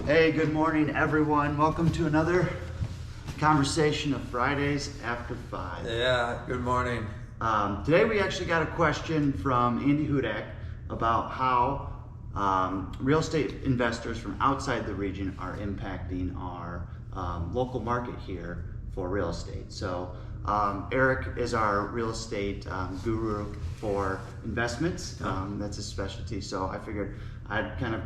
Hey, good morning, everyone. Welcome to another conversation of Fridays after 5. Yeah, good morning. Today we actually got a question from Andy Hudak about how real estate investors from outside the region are impacting our local market here for real estate. So Eric is our real estate guru for investments. That's his specialty. So I figured I'd kind of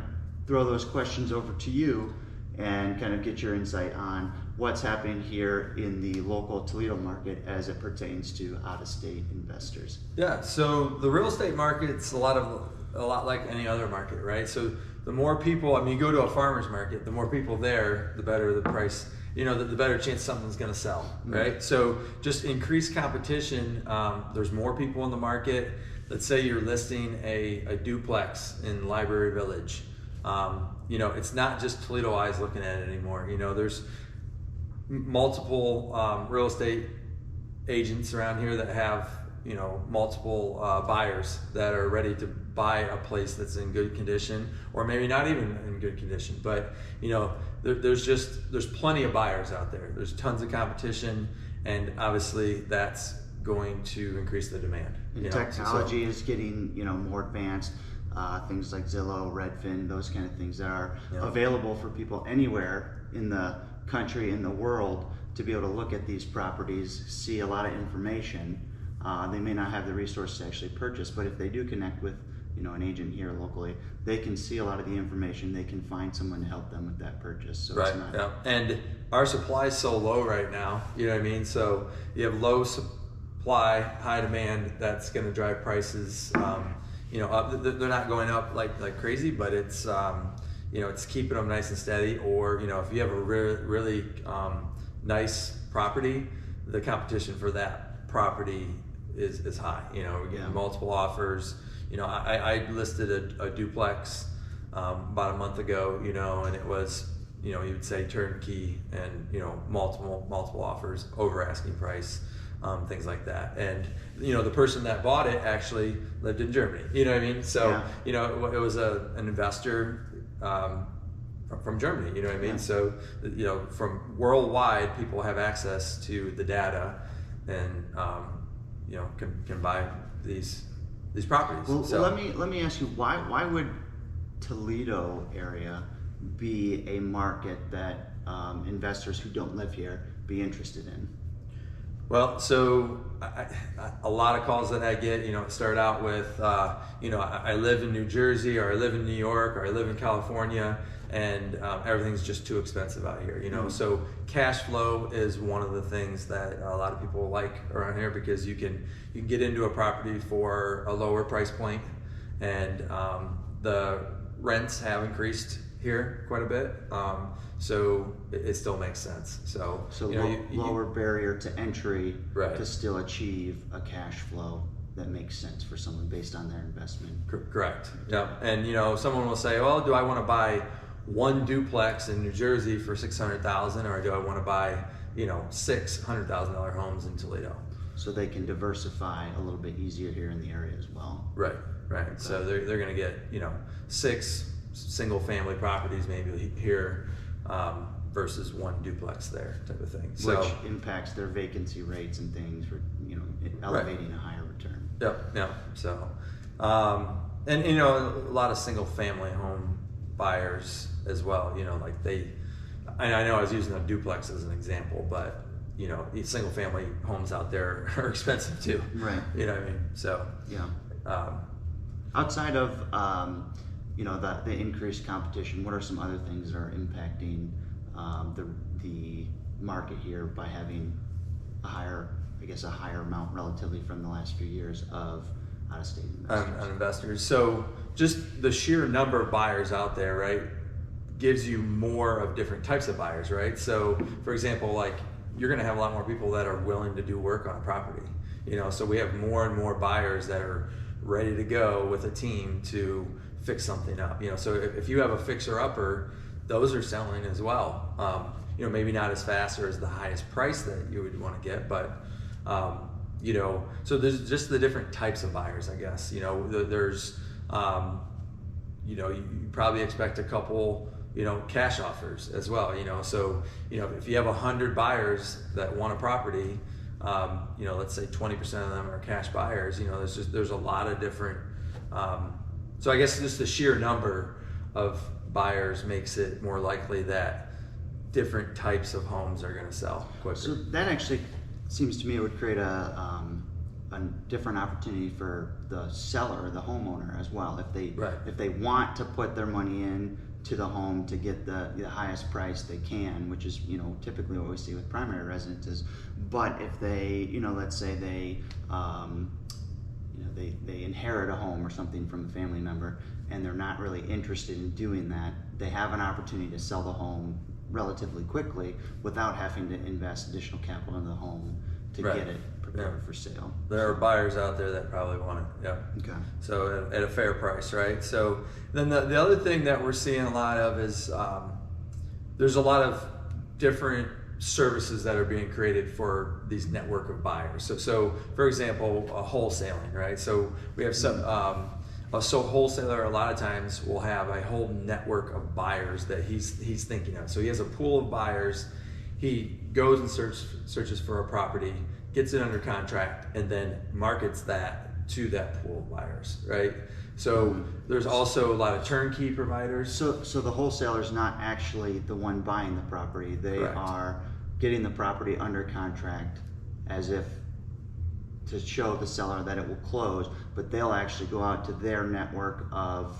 throw those questions over to you and kind of get your insight on what's happening here in the local Toledo market as it pertains to out-of-state investors. Yeah, so the real estate market's a lot like any other market, right? So the more people, I mean, you go to a farmer's market, the more people there, the better the price, the better chance something's going to sell, right? So just increased competition. There's more people in the market. Let's say you're listing a duplex in Library Village. It's not just Toledo eyes looking at it anymore. There's multiple real estate agents around here that have multiple buyers that are ready to buy a place that's in good condition, or maybe not even in good condition. But there's plenty of buyers out there. There's tons of competition, and obviously that's going to increase the demand. And technology is getting more advanced. Things like Zillow, Redfin, those kind of things that are available for people anywhere in the country, in the world, to be able to look at these properties, see a lot of information. They may not have the resources to actually purchase, but if they do connect with an agent here locally, they can see a lot of the information. They can find someone to help them with that purchase. So right. And our supply is so low right now. You know what I mean? So you have low supply, high demand. That's going to drive prices. Up. They're not going up like crazy, but it's it's keeping them nice and steady. Or if you have a really nice property, the competition for that property is high. We're getting multiple offers. I listed a duplex about a month ago. And it was you would say turnkey and multiple offers over asking price. Things like that. And the person that bought it actually lived in Germany. You know what I mean? So it was an investor from Germany. You know what I mean? So from worldwide, people have access to the data and can buy these properties. Well, so let me ask you, why would Toledo area be a market that investors who don't live here be interested in? Well, so a lot of calls that I get, start out with, I live in New Jersey, or I live in New York, or I live in California, and everything's just too expensive out here, So cash flow is one of the things that a lot of people like around here, because you can get into a property for a lower price point, and the rents have increased here quite a bit. So it still makes sense. So lower barrier to entry, right, to still achieve a cash flow that makes sense for someone based on their investment. Correct. Yeah. And someone will say, well, do I want to buy one duplex in New Jersey for $600,000, or do I want to buy $600,000 homes in Toledo? So they can diversify a little bit easier here in the area as well. Right. Okay. So they're going to get 6 single family properties maybe here, versus one duplex there, type of thing. Which impacts their vacancy rates and things for elevating a higher return. Yep. So and a lot of single family home buyers as well. I know I was using a duplex as an example, but these single family homes out there are expensive too. Right. You know what I mean? So outside of the increased competition, what are some other things that are impacting the market here by having a higher amount relatively from the last few years of out-of-state investors? So just the sheer number of buyers out there, right, gives you more of different types of buyers, right? So for example, you're going to have a lot more people that are willing to do work on a property. So we have more and more buyers that are ready to go with a team to fix something up. So if you have a fixer-upper, those are selling as well. Maybe not as fast or as the highest price that you would want to get, but so there's just the different types of buyers, I guess. There's you probably expect a couple cash offers as well. So if you have 100 buyers that want a property, let's say 20% of them are cash buyers. There's a lot of different. So I guess just the sheer number of buyers makes it more likely that different types of homes are going to sell quicker. So that actually seems to me it would create a different opportunity for the seller, the homeowner as well. If they want to put their money in to the home to get the highest price they can, which is typically what we see with primary residences. But if they let's say they they inherit a home or something from a family member and they're not really interested in doing that, they have an opportunity to sell the home relatively quickly without having to invest additional capital in the home to get it prepared for sale. There are buyers out there that probably want it. Yeah. Okay. So at a fair price, right? So then the other thing that we're seeing a lot of is there's a lot of different services that are being created for these network of buyers. So for example, wholesaling, right? So we have some. So wholesaler a lot of times will have a whole network of buyers that he's thinking of. So he has a pool of buyers. He goes and searches for a property, gets it under contract, and then markets that to that pool of buyers, right? So there's also a lot of turnkey providers. So the wholesaler's not actually the one buying the property. They are getting the property under contract as if to show the seller that it will close, but they'll actually go out to their network of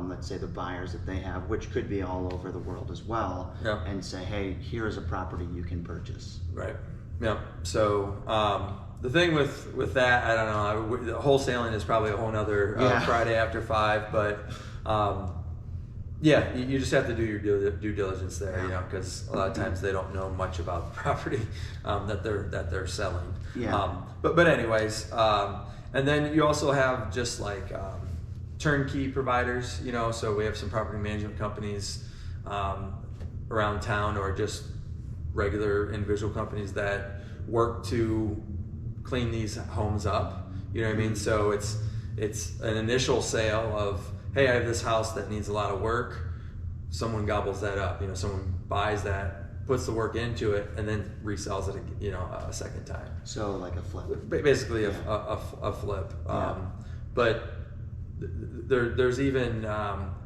let's say the buyers that they have, which could be all over the world as well, and say, hey, here's a property you can purchase. Right. Yeah. So the thing with that, I don't know. Wholesaling is probably a whole nother Friday after 5, but you just have to do your due diligence there, because a lot of times they don't know much about the property that they're selling. Yeah. But anyways, and then you also have just like turnkey providers, so we have some property management companies around town, or just regular individual companies that work to clean these homes up. You know what I mean? So it's an initial sale of, hey, I have this house that needs a lot of work. Someone gobbles that up. Someone buys that, puts the work into it, and then resells it, a second time. So like a flip. Basically a flip. But there's even,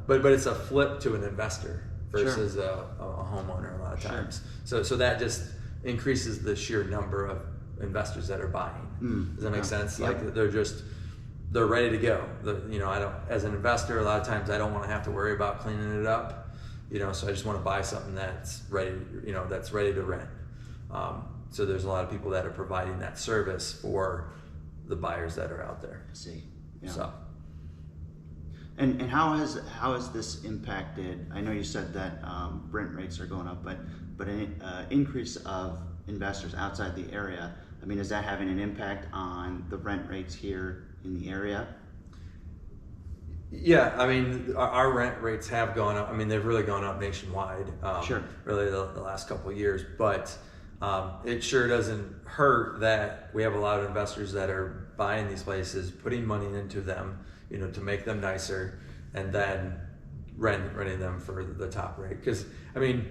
but it's a flip to an investor versus a homeowner a lot of times. So that just increases the sheer number of investors that are buying. Does that make sense? Like they're ready to go. I don't, as an investor, a lot of times I don't want to have to worry about cleaning it up. So I just want to buy something that's ready, that's ready to rent. So there's a lot of people that are providing that service for the buyers that are out there. I see. Yeah. So. And how has this impacted? I know you said that rent rates are going up, but an increase of investors outside the area. I mean, is that having an impact on the rent rates here in the area? Yeah, I mean, our rent rates have gone up. I mean, they've really gone up nationwide. Really, the last couple of years, but it sure doesn't hurt that we have a lot of investors that are buying these places, putting money into them, to make them nicer, and then renting them for the top rate. Because I mean,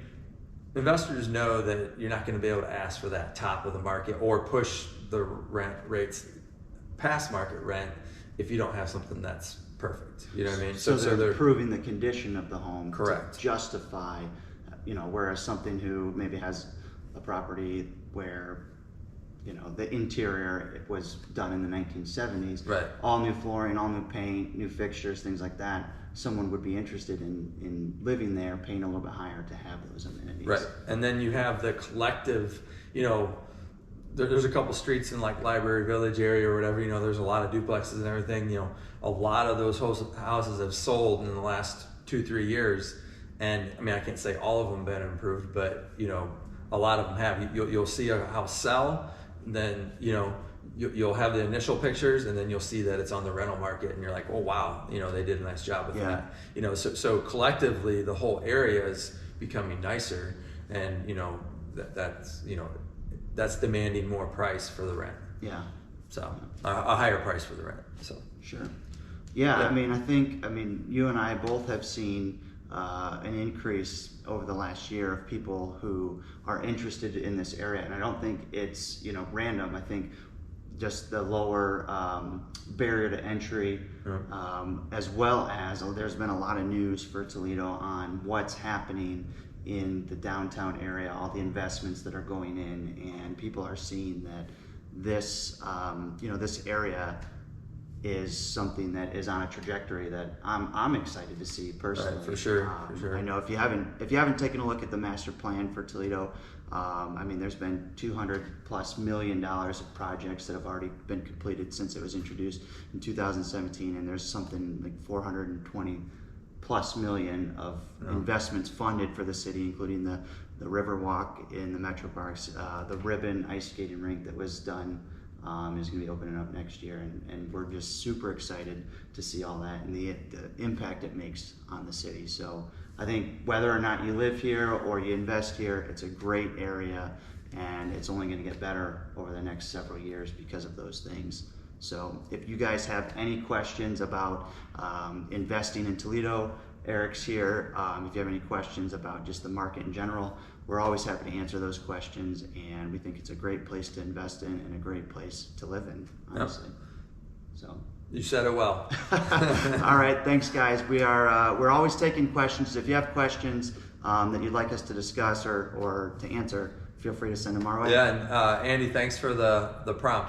investors know that you're not going to be able to ask for that top of the market or push the rent rates past market rent if you don't have something that's perfect. You know what I mean? So they're improving the condition of the home to justify, whereas something who maybe has a property where the interior was done in the 1970s, all new flooring, all new paint, new fixtures, things like that, someone would be interested in living there, paying a little bit higher to have those amenities. Right. And then you have the collective, there's a couple streets in like Library Village area or whatever, there's a lot of duplexes and everything, a lot of those houses have sold in the last 2-3 years. And I mean, I can't say all of them been improved, but a lot of them have. You'll see a house sell, then you'll have the initial pictures, and then you'll see that it's on the rental market, and you're like, oh wow, they did a nice job with that. So collectively the whole area is becoming nicer, and that's demanding more price for the rent. Yeah. So a higher price for the rent. So sure. Yeah. I mean, I think you and I both have seen an increase over the last year of people who are interested in this area, and I don't think it's random. I think just the lower barrier to entry, as well as there's been a lot of news for Toledo on what's happening in the downtown area, all the investments that are going in, and people are seeing that this this area is something that is on a trajectory that I'm excited to see personally. Right, for sure. I know if you haven't taken a look at the master plan for Toledo, I mean, there's been $200+ million of projects that have already been completed since it was introduced in 2017, and there's something like $420+ million of investments funded for the city, including the Riverwalk in the Metro Parks, the Ribbon ice skating rink that was done. Is going to be opening up next year, and we're just super excited to see all that and the impact it makes on the city. So I think whether or not you live here or you invest here, it's a great area, and it's only going to get better over the next several years because of those things. So if you guys have any questions about investing in Toledo, Eric's here. If you have any questions about just the market in general, we're always happy to answer those questions, and we think it's a great place to invest in and a great place to live in, honestly. Yep. So you said it well. All right, thanks guys. We're always taking questions. If you have questions that you'd like us to discuss or to answer, feel free to send them our way. Yeah, and Andy, thanks for the prompt.